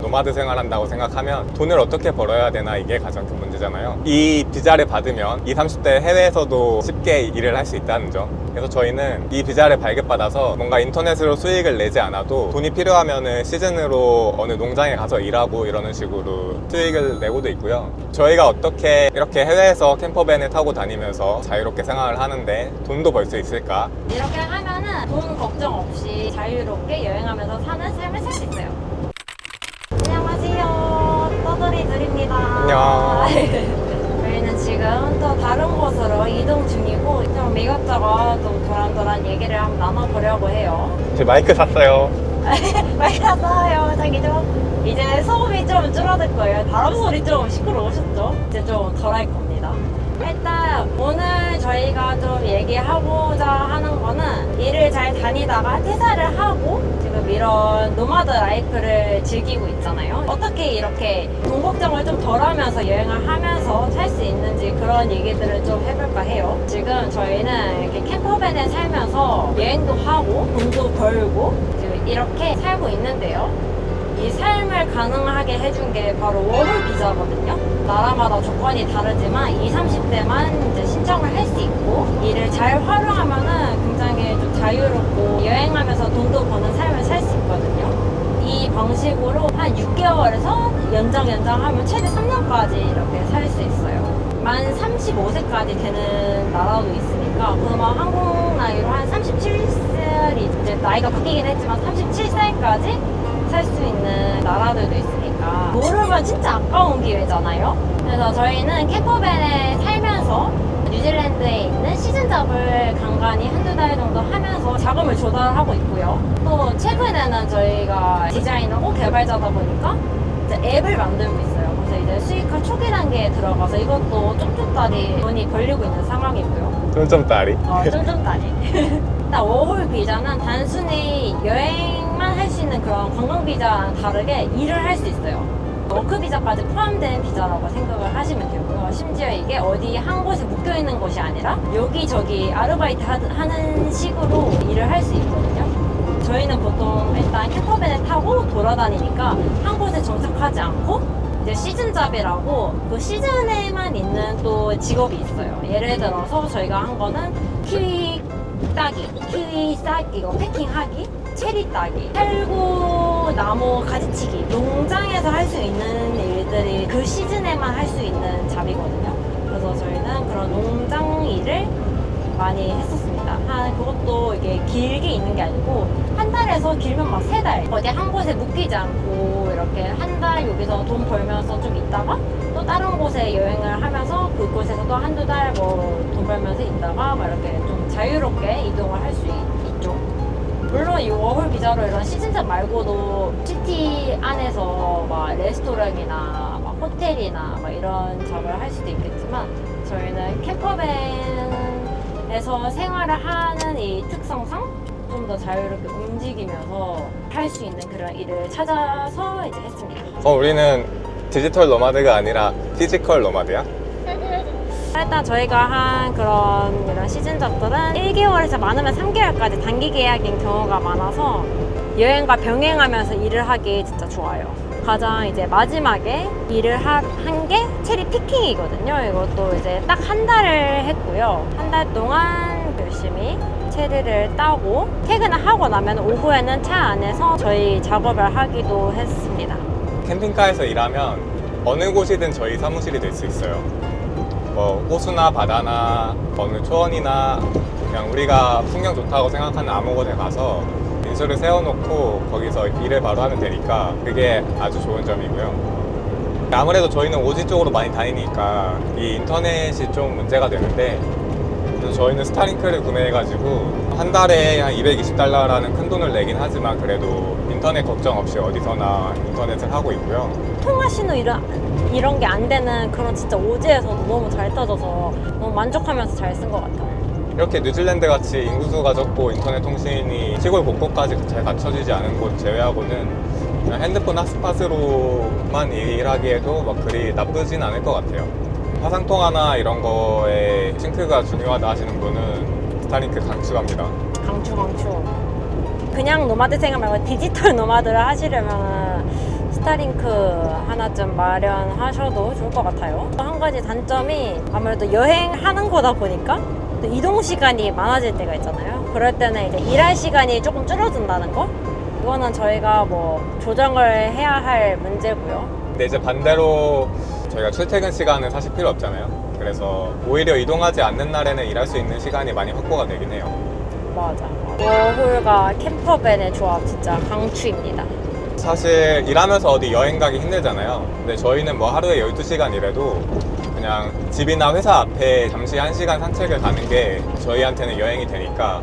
노마드 생활한다고 생각하면 돈을 어떻게 벌어야 되나, 이게 가장 큰 문제잖아요. 이 비자를 받으면 20, 30대 해외에서도 쉽게 일을 할 수 있다는 점. 그래서 저희는 이 비자를 발급받아서 뭔가 인터넷으로 수익을 내지 않아도 돈이 필요하면은 시즌으로 어느 농장에 가서 일하고 이러는 식으로 수익을 내고도 있고요. 저희가 어떻게 이렇게 해외에서 캠퍼밴을 타고 다니면서 자유롭게 생활을 하는데 돈도 벌 수 있을까? 이렇게 하면은 돈 걱정 없이 자유롭게 여행하면서 사는 삶을 살 수 있어요. 안녕하세요. 떠돌이들입니다. 안녕. 저희는 지금 또 다른 곳으로 이동 중이고 좀 이것저것 좀 도란도란 얘기를 한번 나눠보려고 해요. 제 마이크 샀어요. 많이 갔어요, 자기죠? 이제 소음이 좀 줄어들 거예요. 바람 소리 좀 시끄러우셨죠? 이제 좀 덜 할 겁니다. 일단 오늘 저희가 좀 얘기하고자 하는 거는 일을 잘 다니다가 퇴사를 하고 지금 이런 노마드 라이프를 즐기고 있잖아요. 어떻게 이렇게 돈 걱정을 좀 덜 하면서 여행을 하면서 살 수 있는지 그런 얘기들을 좀 해볼까 해요. 지금 저희는 이렇게 캠퍼밴에 살면서 여행도 하고 돈도 벌고 지금 이렇게 살고 있는데요. 이 삶을 가능하게 해준 게 바로 워홀 비자거든요. 나라마다 조건이 다르지만 20, 30대만 이제 신청을 할 수 있고 이를 잘 활용하면은 굉장히 좀 자유롭고 여행하면서 돈도 버는 삶을 살 수 있거든요. 이 방식으로 한 6개월에서 연장하면 최대 3년까지 이렇게 살 수 있어요. 만 35세까지 되는 나라도 있으니까 그러면 한국 나이로 한 37살이 이제 나이가 바뀌긴 했지만 37살까지 살 수 있는 나라들도 있으니까 모르면 진짜 아까운 기회잖아요. 그래서 저희는 캠퍼밴에 살면서 뉴질랜드에 있는 시즌잡을 간간히 한두 달 정도 하면서 자금을 조달하고 있고요. 또 최근에는 저희가 디자이너고 개발자다 보니까 이제 앱을 만들고 있어요. 그래서 이제 수익화 초기 단계에 들어가서 이것도 쫌쫌따리 돈이 벌리고 있는 상황이고요. 쫌쫌따리? 쫌쫌따리. 일단 워홀 비자는 단순히 여행만 할 수 있는 그런 관광 비자랑 다르게 일을 할 수 있어요. 워크 비자까지 포함된 비자라고 생각을 하시면 되고요. 심지어 이게 어디 한 곳에 묶여 있는 것이 아니라 여기저기 아르바이트 하는 식으로 일을 할 수 있거든요. 저희는 보통 일단 캠퍼밴을 타고 돌아다니니까 한 곳에 정착하지 않고 이제 시즌잡이라고 그 시즌에만 있는 또 직업이 있어요. 예를 들어서 저희가 한 거는 키위 따기, 키위 싸기, 이거 패킹하기, 체리 따기, 살구, 나무 가지치기, 농장에서 할 수 있는 일들이 그 시즌에만 할 수 있는 잡이거든요. 그래서 저희는 그런 농장 일을 많이 했었습니다. 그것도 이게 길게 있는 게 아니고 한 달에서 길면 막 3달 어디 한 곳에 묶이지 않고 이렇게 한 달 여기서 돈 벌면서 좀 있다가 또 다른 곳에 여행을 하면서 그곳에서도 한두 달 뭐 돈 벌면서 있다가 막 이렇게 좀 자유롭게 이동을 할 수 있죠. 물론 이 워홀 비자로 이런 시즌잡 말고도 시티 안에서 막 레스토랑이나 막 호텔이나 막 이런 잡을 할 수도 있겠지만 저희는 캠퍼밴에서 생활을 하는 이 특성상 좀 더 자유롭게 움직이면서 할 수 있는 그런 일을 찾아서 이제 했습니다. 우리는 디지털 노마드가 아니라 피지컬 노마드야? 일단 저희가 한 그런 이런 시즌잡들은 1개월에서 많으면 3개월까지 단기 계약인 경우가 많아서 여행과 병행하면서 일을 하기 진짜 좋아요. 가장 이제 마지막에 일을 한 게 체리 피킹이거든요. 이것도 이제 딱 한 달을 했고요. 한 달 동안 열심히 체리를 따고 퇴근을 하고 나면 오후에는 차 안에서 저희 작업을 하기도 했습니다. 캠핑카에서 일하면 어느 곳이든 저희 사무실이 될 수 있어요. 뭐 호수나 바다나 어느 초원이나 그냥 우리가 풍경 좋다고 생각하는 아무 곳에 가서 인수를 세워놓고 거기서 일을 바로 하면 되니까 그게 아주 좋은 점이고요. 아무래도 저희는 오지 쪽으로 많이 다니니까 이 인터넷이 좀 문제가 되는데 그래서 저희는 스타링크를 구매해가지고 한 달에 한 220달러라는 큰 돈을 내긴 하지만 그래도 인터넷 걱정 없이 어디서나 인터넷을 하고 있고요. 통화 신호 이런 게 안 되는 그런 진짜 오지에서도 너무 잘 떠져서 너무 만족하면서 잘 쓴 것 같아요. 이렇게 뉴질랜드 같이 인구수가 적고 인터넷 통신이 시골 곳곳까지 잘 갖춰지지 않은 곳 제외하고는 그냥 핸드폰 핫스팟으로만 일하기에도 막 그리 나쁘진 않을 것 같아요. 화상통화나 이런 거에 싱크가 중요하다 하시는 분은 스타링크 강추합니다. 강추. 그냥 노마드 생활 말고 디지털 노마드를 하시려면 스타링크 하나쯤 마련하셔도 좋을 것 같아요. 한 가지 단점이 아무래도 여행하는 거다 보니까 또 이동 시간이 많아질 때가 있잖아요. 그럴 때는 이제 일할 시간이 조금 줄어든다는 거? 이거는 저희가 뭐 조정을 해야 할 문제고요. 근데 이제 반대로 저희가 출퇴근 시간은 사실 필요 없잖아요. 그래서 오히려 이동하지 않는 날에는 일할 수 있는 시간이 많이 확보가 되긴 해요. 맞아. 워홀과 캠퍼밴의 조합 진짜 강추입니다. 사실 일하면서 어디 여행 가기 힘들잖아요. 근데 저희는 뭐 하루에 12시간 일해도 그냥 집이나 회사 앞에 잠시 1시간 산책을 가는 게 저희한테는 여행이 되니까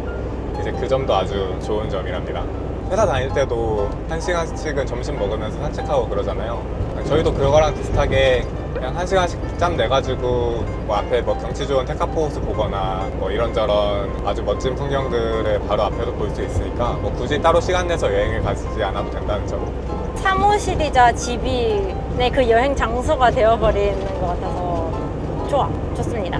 이제 그 점도 아주 좋은 점이랍니다. 회사 다닐 때도 1시간씩은 점심 먹으면서 산책하고 그러잖아요. 저희도 그거랑 비슷하게 그냥 1시간씩 짬 내가지고 뭐 앞에 뭐 경치 좋은 테카포호수 보거나 뭐 이런저런 아주 멋진 풍경들을 바로 앞에서 볼 수 있으니까 뭐 굳이 따로 시간 내서 여행을 가지 않아도 된다는 점. 사무실이자 집이 내 그 여행 장소가 되어버리는 것 같아서 좋습니다.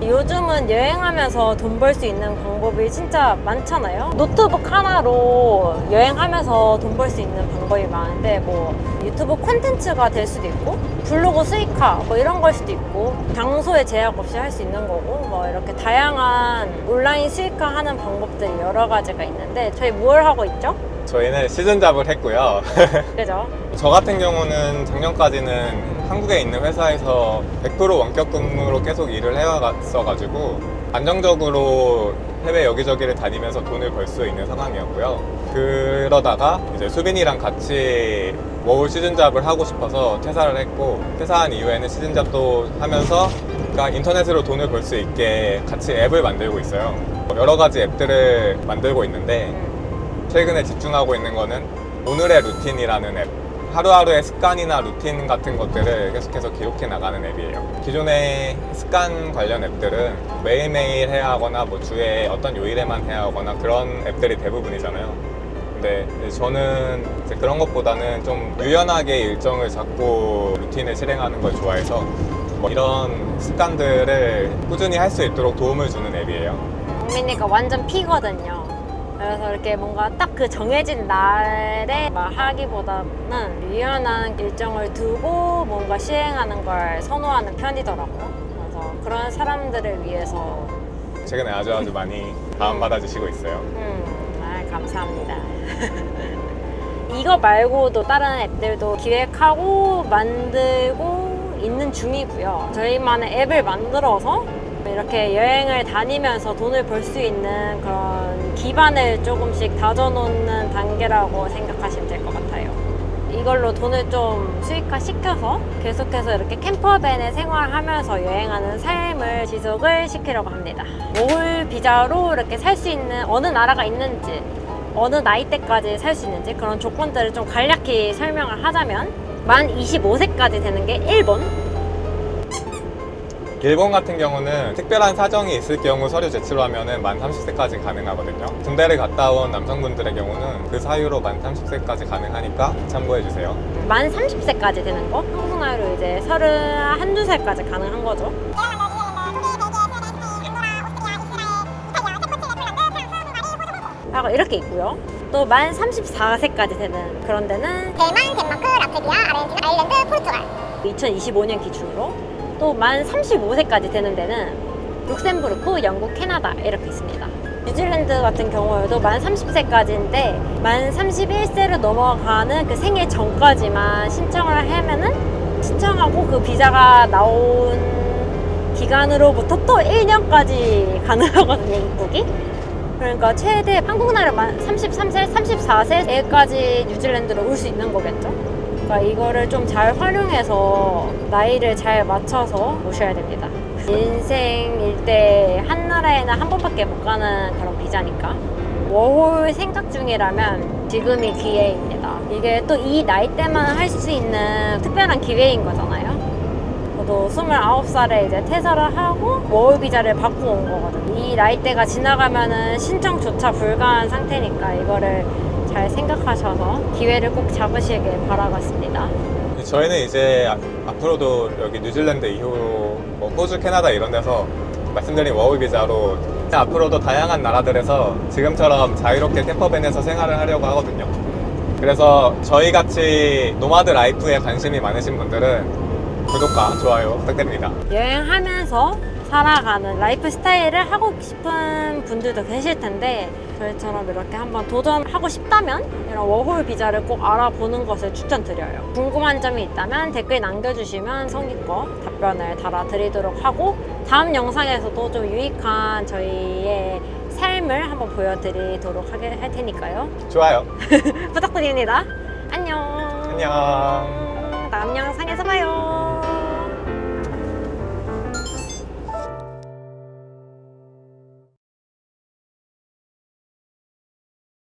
요즘은 여행하면서 돈 벌 수 있는 방법이 진짜 많잖아요. 노트북 하나로 여행하면서 돈 벌 수 있는 방법이 많은데 뭐 유튜브 콘텐츠가 될 수도 있고 블로그 수익화 뭐 이런 걸 수도 있고 장소에 제약 없이 할 수 있는 거고 뭐 이렇게 다양한 온라인 수익화 하는 방법들이 여러 가지가 있는데 저희 뭘 하고 있죠? 저희는 시즌 잡을 했고요. 그죠? 저 같은 경우는 작년까지는 한국에 있는 회사에서 100% 원격 근무로 계속 일을 해왔어가지고 안정적으로 해외 여기저기를 다니면서 돈을 벌 수 있는 상황이었고요. 그러다가 이제 수빈이랑 같이 워홀 시즌잡을 하고 싶어서 퇴사를 했고, 퇴사한 이후에는 시즌잡도 하면서 그러니까 인터넷으로 돈을 벌 수 있게 같이 앱을 만들고 있어요. 여러 가지 앱들을 만들고 있는데 최근에 집중하고 있는 거는 오늘의 루틴이라는 앱. 하루하루의 습관이나 루틴 같은 것들을 계속해서 기록해 나가는 앱이에요. 기존의 습관 관련 앱들은 매일매일 해야 하거나 뭐 주에 어떤 요일에만 해야 하거나 그런 앱들이 대부분이잖아요. 근데 이제 저는 이제 그런 것보다는 좀 유연하게 일정을 잡고 루틴을 실행하는 걸 좋아해서 뭐 이런 습관들을 꾸준히 할 수 있도록 도움을 주는 앱이에요. 국민이가 완전 P거든요. 그래서 이렇게 뭔가 딱 그 정해진 날에 막 하기보다는 유연한 일정을 두고 뭔가 시행하는 걸 선호하는 편이더라고요. 그래서 그런 사람들을 위해서 최근에 아주 많이 다운받아주시고 있어요. 감사합니다. 이거 말고도 다른 앱들도 기획하고 만들고 있는 중이고요. 저희만의 앱을 만들어서 이렇게 여행을 다니면서 돈을 벌 수 있는 그런 기반을 조금씩 다져놓는 단계라고 생각하시면 될 것 같아요. 이걸로 돈을 좀 수익화 시켜서 계속해서 이렇게 캠퍼밴에 생활하면서 여행하는 삶을 지속을 시키려고 합니다. 워홀 비자로 이렇게 살 수 있는 어느 나라가 있는지, 어느 나이대까지 살 수 있는지 그런 조건들을 좀 간략히 설명을 하자면 만 25세까지 되는 게 일본. 일본 같은 경우는 특별한 사정이 있을 경우 서류 제출하면은 만 30세까지 가능하거든요. 군대를 갔다 온 남성분들의 경우는 그 사유로 만 30세까지 가능하니까 참고해주세요. 만 30세까지 되는 거? 한국 나이로 이제 31~2살까지 가능한 거죠. 하고 이렇게 있고요. 또 만 34세까지 되는 그런 데는 대만, 덴마크, 라트비아, 아르헨티나, 아일랜드, 포르투갈. 2025년 기준으로 또 만 35세까지 되는 데는 룩셈부르크, 영국, 캐나다 이렇게 있습니다. 뉴질랜드 같은 경우에도 만 30세까지인데 만 31세로 넘어가는 그 생일 전까지만 신청을 하면은 신청하고 그 비자가 나온 기간으로부터 또 1년까지 가능하거든요, 입국이. 그러니까 최대 한국 나이로 만 33세, 34세까지 뉴질랜드로 올 수 있는 거겠죠. 그러니까 이거를 좀 잘 활용해서 나이를 잘 맞춰서 오셔야 됩니다. 인생일 때 한 나라에는 한 번밖에 못 가는 그런 비자니까 워홀 생각 중이라면 지금이 기회입니다. 이게 또 이 나이 때만 할 수 있는 특별한 기회인 거잖아요. 저도 29살에 이제 퇴사를 하고 워홀 비자를 받고 온 거거든요. 이 나이대가 지나가면은 신청조차 불가한 상태니까 이거를 잘 생각하셔서 기회를 꼭 잡으시길 바라겠습니다. 저희는 이제 앞으로도 여기 뉴질랜드 이후로 뭐 호주, 캐나다 이런 데서 말씀드린 워홀 비자로 앞으로도 다양한 나라들에서 지금처럼 자유롭게 캠퍼밴에서 생활을 하려고 하거든요. 그래서 저희같이 노마드 라이프에 관심이 많으신 분들은 구독과 좋아요 부탁드립니다. 여행하면서 살아가는 라이프 스타일을 하고 싶은 분들도 계실 텐데 저희처럼 이렇게 한번 도전하고 싶다면 이런 워홀 비자를 꼭 알아보는 것을 추천드려요. 궁금한 점이 있다면 댓글 남겨주시면 성의껏 답변을 달아드리도록 하고 다음 영상에서도 좀 유익한 저희의 삶을 한번 보여드리도록 할 테니까요. 좋아요. 부탁드립니다. 안녕. 안녕. 다음 영상에서 봐요.